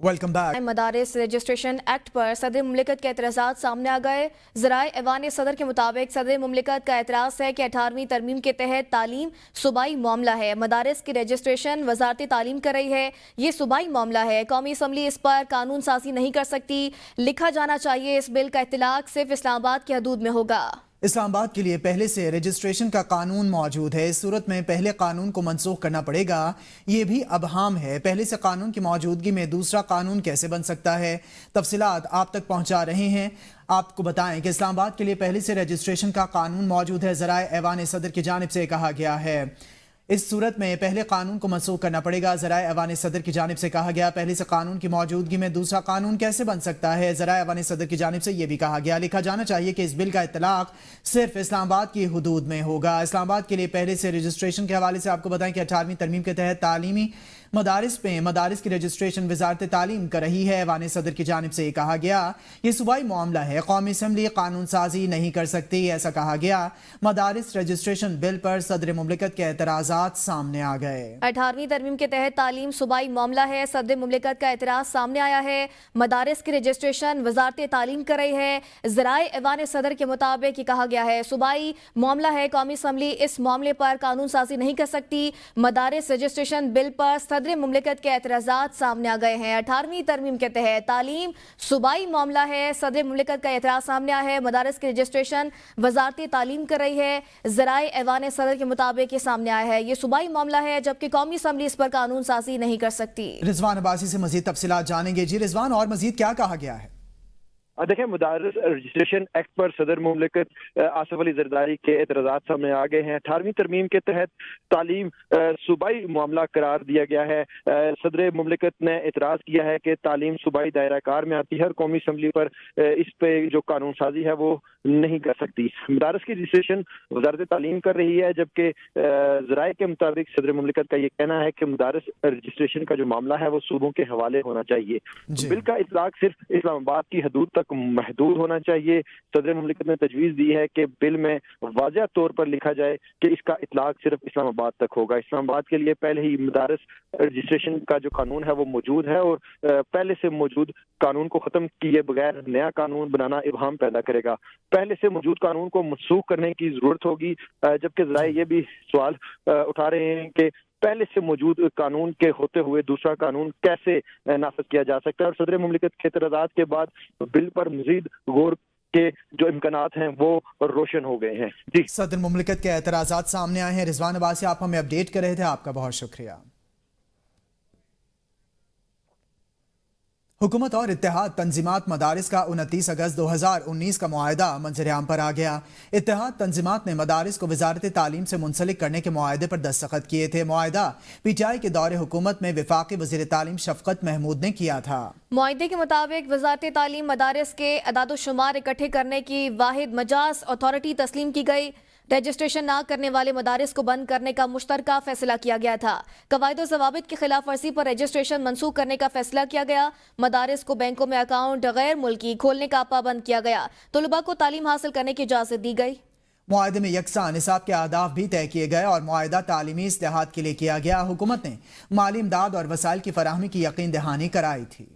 Welcome back. मदारिस registration act पर सदर मुमलिकत के एतराज़ात सामने आ गए। ज़राए ऐवान सदर के मुताबिक सदर मुमलिकत का एतराज़ है कि 18वीं तरमीम के तहत तालीम सूबाई मामला है। मदारिस की रजिस्ट्रेशन वजारत तालीम कर रही है, ये सूबाई मामला है। कौमी असम्बली इस पर कानून साजी नहीं कर सकती। लिखा जाना चाहिए इस बिल का इत्तलाक सिर्फ इस्लामाबाद की हदूद में होगा। इस्लामाबाद के लिए पहले से रजिस्ट्रेशन का कानून मौजूद है। इस सूरत में पहले कानून को मनसूख करना पड़ेगा, ये भी अबहाम है। पहले से कानून की मौजूदगी में दूसरा कानून कैसे बन सकता है? तफसीलात आप तक पहुंचा रहे हैं। आपको बताएं कि इस्लामाबाद के लिए पहले से रजिस्ट्रेशन का कानून मौजूद है। ज़राए ऐवान सदर की जानिब से कहा गया है इस सूरत में पहले कानून को मनसूख करना पड़ेगा। ज़राए ऐवान सदर की जानिब से कहा गया पहले से कानून की मौजूदगी में दूसरा कानून कैसे बन सकता है? ज़राए ऐवान सदर की जानिब से यह भी कहा गया लिखा जाना चाहिए कि इस बिल का इत्तलाक सिर्फ इस्लामाबाद की हुदूद में होगा। इस्लामाबाद के लिए पहले से रजिस्ट्रेशन के हवाले से आपको बताएं कि 18वीं तरमीम के तहत तालीमी मदारिस पे मदारिस की रजिस्ट्रेशन वजारत तालीम कर रही है। ऐवान सदर की जानिब से कहा गया ये सूबाई मामला है, कौमी असम्बली कानून साजी नहीं कर सकती, ऐसा कहा गया। मदारिस रजिस्ट्रेशन बिल पर सदर मुमलिकत के एतराज़ात सामने आ गए। 18वीं तरमीम के तहत तालीम सूबाई मामला है, सदर मुमलिकत का एतराज़ सामने आया है। मदारिस की रजिस्ट्रेशन वजारत तालीम कर रही है। ज़राए ऐवान सदर के मुताबिक ये कहा गया है सूबाई मामला है, कौमी असम्बली इस मामले पर कानून साजी नहीं कर सकती। मदारिस रजिस्ट्रेशन बिल पर सदर मुमलिकत के एतराज़ात सामने आ गए हैं। 18वीं तरमीम के तहत तालीम सूबाई मामला है, सदर मुमलिकत का एतराज़ सामने आया है। मदारिस की रजिस्ट्रेशन वजारत तालीम कर रही है। ज़राए ऐवान सदर के मुताबिक ये सामने आया है ये सूबाई मामला है, जबकि कौमी असम्बली इस पर कानून साजी नहीं कर सकती। रिजवान अब्बासी से मजीद तफसीलात जानेंगे। जी रिजवान, और मजीद क्या कहा गया है? देखें, मदारिस रजिस्ट्रेशन एक्ट पर सदर मुमलिकत आसिफ अली जरदारी के एतराज़ात सामने आ गए हैं। 18वीं तरमीम के तहत तालीम सूबाई मामला करार दिया गया है। सदर मुमलिकत ने एतराज़ किया है कि तालीम सूबाई दायरा कार में आती है और कौमी असम्बली पर इस पे जो कानून साजी है वो नहीं कर सकती। मदारिस की रजिस्ट्रेशन वजारत तालीम कर रही है, जबकि ज़राए के मुताबिक सदर मुमलिकत का ये कहना है कि मदारिस रजिस्ट्रेशन का जो मामला है वो सूबों के हवाले होना चाहिए। बिल का इतलाक सिर्फ इस्लामाबाद की हदूद तक महदूद होना चाहिए। सदर मुमलिकत ने तजवीज़ दी है कि बिल में वाज़ह तौर पर लिखा जाए कि इसका इतलाक सिर्फ इस्लामाबाद तक होगा। इस्लामाबाद के लिए पहले ही मदारिस रजिस्ट्रेशन का जो कानून है वो मौजूद है और पहले से मौजूद कानून को ख़त्म किए बगैर नया कानून बनाना इबहाम पैदा करेगा। पहले से मौजूद कानून को मनसूख करने की ज़रूरत होगी, जबकि ज़राए ये भी सवाल उठा रहे हैं कि पहले से मौजूद कानून के होते हुए दूसरा कानून कैसे नाफिज किया जा सकता है। और सदर मुमलिकत के एतराज़ात के बाद बिल पर मज़ीद गौर के जो इम्कानात हैं वो रोशन हो गए हैं। जी, सदर मुमलिकत के एतराज़ात सामने आए हैं। रिजवान अब्बासी आप हमें अपडेट कर रहे थे, आपका बहुत शुक्रिया। हुकूमत और इत्तेहाद तंजीमात मदारिस का 29 अगस्त 2019 का मुआहदा मंजर-ए-आम पर आ गया। इत्तेहाद तंजीमात ने मदारिस को वजारत तालीम से मुंसलिक करने के मुआहदे पर दस्तखत किए थे। मुआहदा PTI के दौरे हुकूमत में वफाकी वज़ीर तालीम शफकत महमूद ने किया था। मुआहदे के मुताबिक वजारत तालीम मदारिस के अदाद-ओ-शुमार इकट्ठे करने की वाहिद मजाज अथॉरिटी तस्लीम की गई। रजिस्ट्रेशन ना करने वाले मदारिस को बंद करने का मुश्तरका फैसला किया गया था। कवायद और ज़वाबित की खिलाफ वर्जी पर रजिस्ट्रेशन मनसूख करने का फैसला किया गया। मदारिस को बैंकों में अकाउंट गैर मुल्की खोलने का पाबंद किया गया। तलबा को तालीम हासिल करने की इजाज़त दी गई। मुआहदे में यकसा निसाब के आदाफ भी तय किए गए और मुआहदा तालीमी इस्तेहाद के लिए किया गया। हुकूमत ने माली इमदाद और वसाइल की फराहमी की यकीन दहानी कराई थी।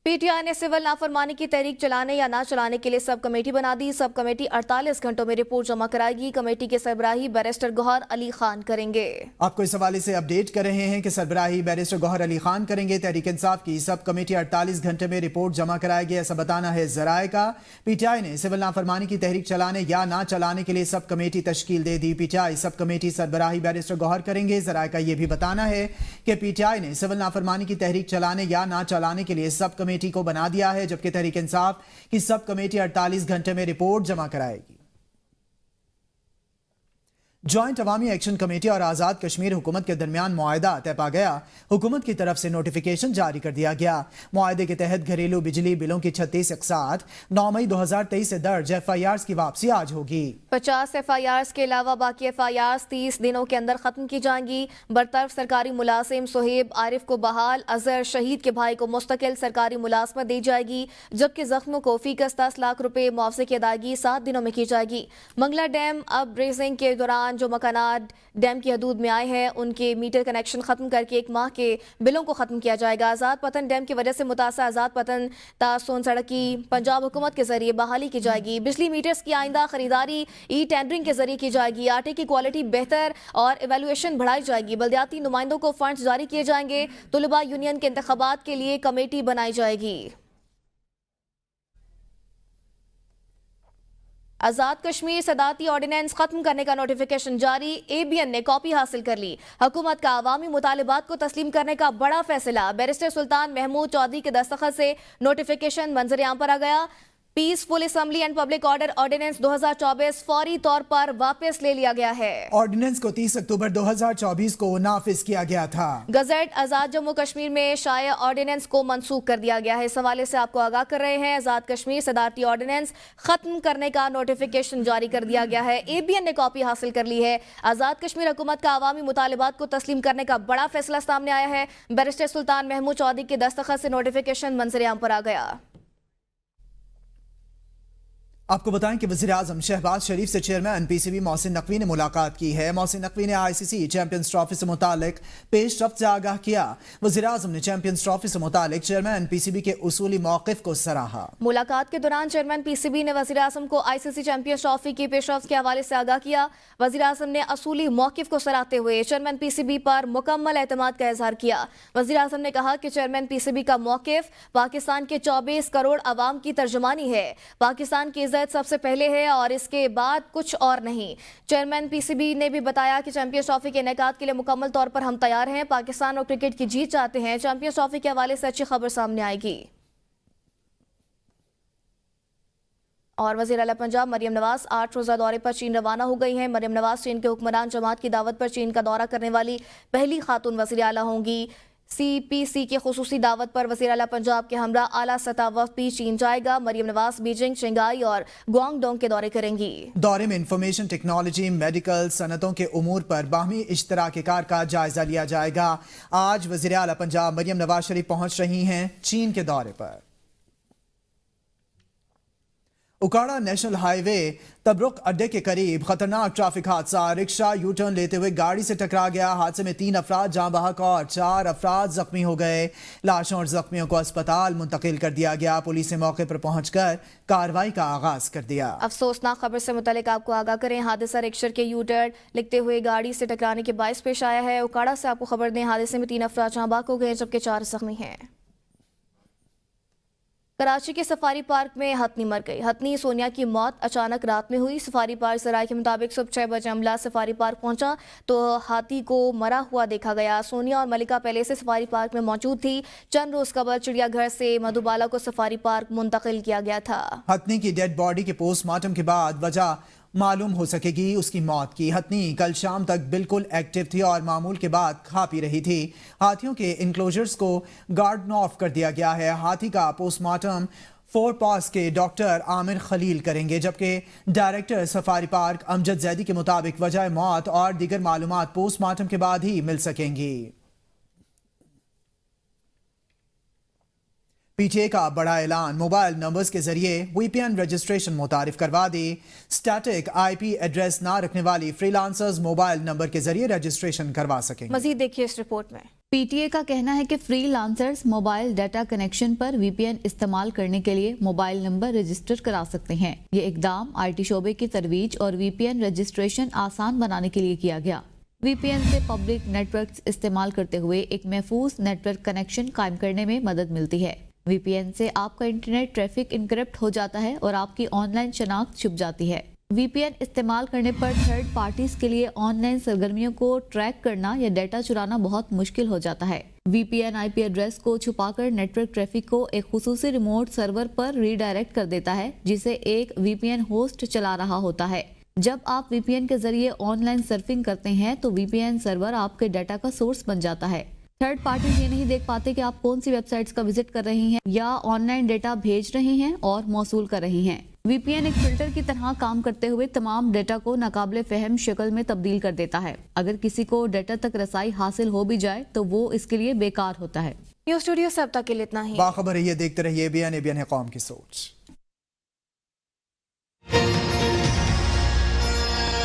PTI ने सिविल नाफरमानी की तहरीक चलाने या ना चलाने के लिए सब कमेटी बना दी। सब कमेटी 48 घंटों में रिपोर्ट जमा कराएगी। कमेटी के सरबराही बैरिस्टर गौहर अली खान करेंगे। आपको इस हवाले से अपडेट कर रहे हैं कि सरबराही बैरिस्टर गौहर अली खान करेंगे। तहरीक इंसाफ की सब कमेटी 48 घंटे में रिपोर्ट जमा कराएगी, ऐसा बताना है ज़राए का। PTI ने सिविल नाफरमानी की तहरीक चलाने या ना चलाने के लिए सब कमेटी तश्कील दे दी। PTI सब कमेटी सरबराही बैरिस्टर गौहर करेंगे। ज़राए का यह भी बताना है कि PTI ने सिविल नाफरमानी की तहरीक चलाने या ना चलाने के लिए सब कमेटी को बना दिया है, जबकि तहरीक इंसाफ की सब कमेटी 48 घंटे में रिपोर्ट जमा कराएगी। जॉइंट अवामी एक्शन कमेटी और आज़ाद कश्मीर हुकूमत के दरमियान मुआहदा तय पा गया। हुकूमत की तरफ से नोटिफिकेशन जारी कर दिया गया। मुआहदे के तहत घरेलू बिजली बिलों की 36 अक़सात 9 मई 2023 से दर्ज FIRs की वापसी आज होगी। 50 FIRs के अलावा बाकी FIRs 30 दिनों के अंदर खत्म की जाएंगी। बरतरफ सरकारी मुलाजिम सोहेब आरिफ को बहाल, अजहर शहीद के भाई को मुस्तकिल सरकारी मुलाजमत दी जाएगी, जबकि जख्मों को फीकस 10 लाख रुपए मुआवजे की अदायगी 7 दिनों में की जाएगी। मंगला डैम अब ब्रेजिंग के दौरान दौरान जो मकानात डैम की हदूद में आए हैं उनके मीटर कनेक्शन ख़त्म करके 1 माह के बिलों को ख़त्म किया जाएगा। आज़ाद पतन डैम की वजह से मुतासर आज़ाद पतन तासोन सड़क की पंजाब हुकूमत के जरिए बहाली की जाएगी। बिजली मीटर्स की आइंदा खरीदारी ई टेंडरिंग के जरिए की जाएगी। आटे की क्वालिटी बेहतर और एवेल्युएशन बढ़ाई जाएगी। बल्दियाती नुमाइंदों को फंड्स जारी किए जाएंगे। तुलबा यूनियन के इंतखाबात के लिए कमेटी बनाई जाएगी। आजाद कश्मीर सदाती ऑर्डिनेंस खत्म करने का नोटिफिकेशन जारी। एबीएन ने कॉपी हासिल कर ली। हुकूमत का अवामी मुतालिबात को तस्लीम करने का बड़ा फैसला। बैरिस्टर सुल्तान महमूद चौधरी के दस्तखत से नोटिफिकेशन मंजर आम पर आ गया। Peaceful assembly and public order ordinance 2024 फौरी तौर पर वापस ले लिया गया है। ऑर्डिनेंस को 30 अक्टूबर 2024 को नाफिज किया गया था। गजेट आजाद जम्मू कश्मीर में शाया ऑर्डिनेंस को मनसूख कर दिया गया है। इस हवाले से आपको आगाह कर रहे हैं। आजाद कश्मीर सदारती ऑर्डिनेंस खत्म करने का नोटिफिकेशन जारी कर दिया गया है। एबीएन ने कॉपी हासिल कर ली है। आजाद कश्मीर हुकूमत का अवामी मुतालिबात को तस्लीम करने का बड़ा फैसला सामने आया है। बैरिस्टर सुल्तान महमूद चौधरी के दस्तखत से नोटिफिकेशन मंजर आम पर आ गया। आपको बताएं कि वज़ीर-ए-आज़म शहबाज शरीफ से चेयरमैन पीसीबी मोहसिन नकवी ने मुलाकात की है। मोहसिन नकवी ने आईसीसी चैंपियंस ट्रॉफी से मुतालिक पेशरफ्त से आगाह किया। वज़ीर-ए-आज़म ने चैंपियंस ट्रॉफी से मुतालिक चेयरमैन पीसीबी के उसूली मौक़िफ़ को सराहा। मुलाकात के दौरान चेयरमैन पीसीबी ने वज़ीर-ए-आज़म को आईसीसी चैंपियंस ट्रॉफी की पेशरफ्त के हवाले से आगाह किया। वज़ीर-ए-आज़म ने उसूली मौक़िफ़ को सराहते हुए चेयरमैन पीसीबी पर मुकम्मल एतमाद का इज़हार किया। वज़ीर-ए-आज़म ने कहा कि चेयरमैन पीसीबी का मौक़िफ़ पाकिस्तान के 24 करोड़ अवाम की तर्जुमानी है। पाकिस्तान की इज़्ज़त सबसे पहले है और इसके बाद कुछ और नहीं। चेयरमैन पीसीबी ने भी बताया कि चैंपियंस ट्रॉफी के इनेकाद के लिए मुकम्मल तौर पर हम तैयार हैं। पाकिस्तान और क्रिकेट की जीत चाहते हैं। चैंपियंस ट्रॉफी के हवाले से अच्छी खबर सामने आएगी। और वज़ीर आला पंजाब मरियम नवाज 8 रोज़ा दौरे पर चीन रवाना हो गई हैं। मरियम नवाज चीन के हुक्मरान जमात की दावत पर चीन का दौरा करने वाली पहली खातून वज़ीर आला होंगी। सीपीसी की खुसूसी दावत पर वज़ीर आला पंजाब के हमरा आला सतह वफ़द भी चीन जाएगा। मरियम नवाज बीजिंग, शंघाई और गुआंगडोंग के दौरे करेंगी। दौरे में इंफॉर्मेशन टेक्नोलॉजी, मेडिकल सनतों के उमूर पर बाहमी इश्तराक कार का जायजा लिया जाएगा। आज वज़ीर आला पंजाब मरियम नवाज शरीफ पहुंच रही हैं चीन के दौरे पर। उकाड़ा नेशनल हाईवे तबरुक अड्डे के करीब खतरनाक ट्रैफिक हादसा। रिक्शा यू टर्न लेते हुए गाड़ी से टकरा गया। हादसे में 3 अफराद जाँ बहक और 4 अफराद जख्मी हो गए। लाशों और जख्मियों को अस्पताल मुंतकिल कर दिया गया। पुलिस ने मौके पर पहुंचकर कार्रवाई का आगाज कर दिया। अफसोसनाक खबर से मुतालिक आपको आगाह करें। हादसा रिक्शा के यू टर्न लिखते हुए गाड़ी से टकराने के बायस पेश आया है। उकाड़ा से आपको खबर दें, हादसे में 3 अफराद जाँ बहक हो गए जबकि 4 जख्मी हैं। कराची के सफारी पार्क में हथनी मर गई। हथनी सोनिया की मौत अचानक रात में हुई। सफारी पार्क सराय के मुताबिक सुबह 6 बजे अमला सफारी पार्क पहुंचा तो हाथी को मरा हुआ देखा गया। सोनिया और मलिका पहले से सफारी पार्क में मौजूद थी। चंद रोज कबल चिड़ियाघर से मधुबाला को सफारी पार्क मुंतकिल किया गया था। हथनी की डेड बॉडी के पोस्टमार्टम के बाद वजह मालूम हो सकेगी उसकी मौत की। हथनी कल शाम तक बिल्कुल एक्टिव थी और मामूल के बाद खा पी रही थी। हाथियों के इंक्लोजर्स को गार्डन ऑफ कर दिया गया है। हाथी का पोस्टमार्टम 4 पास के डॉक्टर आमिर खलील करेंगे जबकि director safari park Amjad Zaidi के मुताबिक वजह मौत और दीगर मालूमात पोस्टमार्टम के बाद ही मिल सकेंगी। पीटीए का बड़ा ऐलान, मोबाइल नंबर्स के जरिए वीपीएन रजिस्ट्रेशन मुतारिफ करवा दी। स्टैटिक आईपी एड्रेस ना रखने वाली फ्रीलांसर्स मोबाइल नंबर के जरिए रजिस्ट्रेशन करवा सकेंगे। मजीद देखिए इस रिपोर्ट में। पीटीए का कहना है कि फ्रीलांसर्स मोबाइल डाटा कनेक्शन पर वीपीएन इस्तेमाल करने के लिए मोबाइल नंबर रजिस्टर करा सकते हैं। ये इकदाम आईटी शोबे की तरवीज और वीपीएन रजिस्ट्रेशन आसान बनाने के लिए किया गया। वीपीएन से पब्लिक नेटवर्क्स इस्तेमाल करते हुए एक महफूज नेटवर्क कनेक्शन कायम करने में मदद मिलती है। वीपीएन से आपका इंटरनेट ट्रैफिक इनकरप्ट हो जाता है और आपकी ऑनलाइन शनाख्त छुप जाती है। वीपीएन इस्तेमाल करने पर थर्ड पार्टीज के लिए ऑनलाइन सरगर्मियों को ट्रैक करना या डेटा चुराना बहुत मुश्किल हो जाता है। वीपीएन आईपी एड्रेस को छुपाकर नेटवर्क ट्रैफिक को एक खुसूसी रिमोट सर्वर पर रीडायरेक्ट कर देता है जिसे एक वीपीएन होस्ट चला रहा होता है। जब आप वीपीएन के जरिए ऑनलाइन सर्फिंग करते हैं तो वीपीएन सर्वर आपके डाटा का सोर्स बन जाता है। थर्ड पार्टीज ये नहीं देख पाते कि आप कौन सी वेबसाइट्स का विजिट कर रहे हैं या ऑनलाइन डेटा भेज रहे हैं और मौसूल कर रहे हैं। वीपीएन एक फिल्टर की तरह काम करते हुए तमाम डेटा को नाकाबिले फहम शक्ल में तब्दील कर देता है। अगर किसी को डेटा तक रसाई हासिल हो भी जाए तो वो इसके लिए बेकार होता है। न्यूज़ स्टूडियो से अब तक के लिए इतना ही। बाखबर रहिए, देखते रहिए एबीएन है कौम की सोच।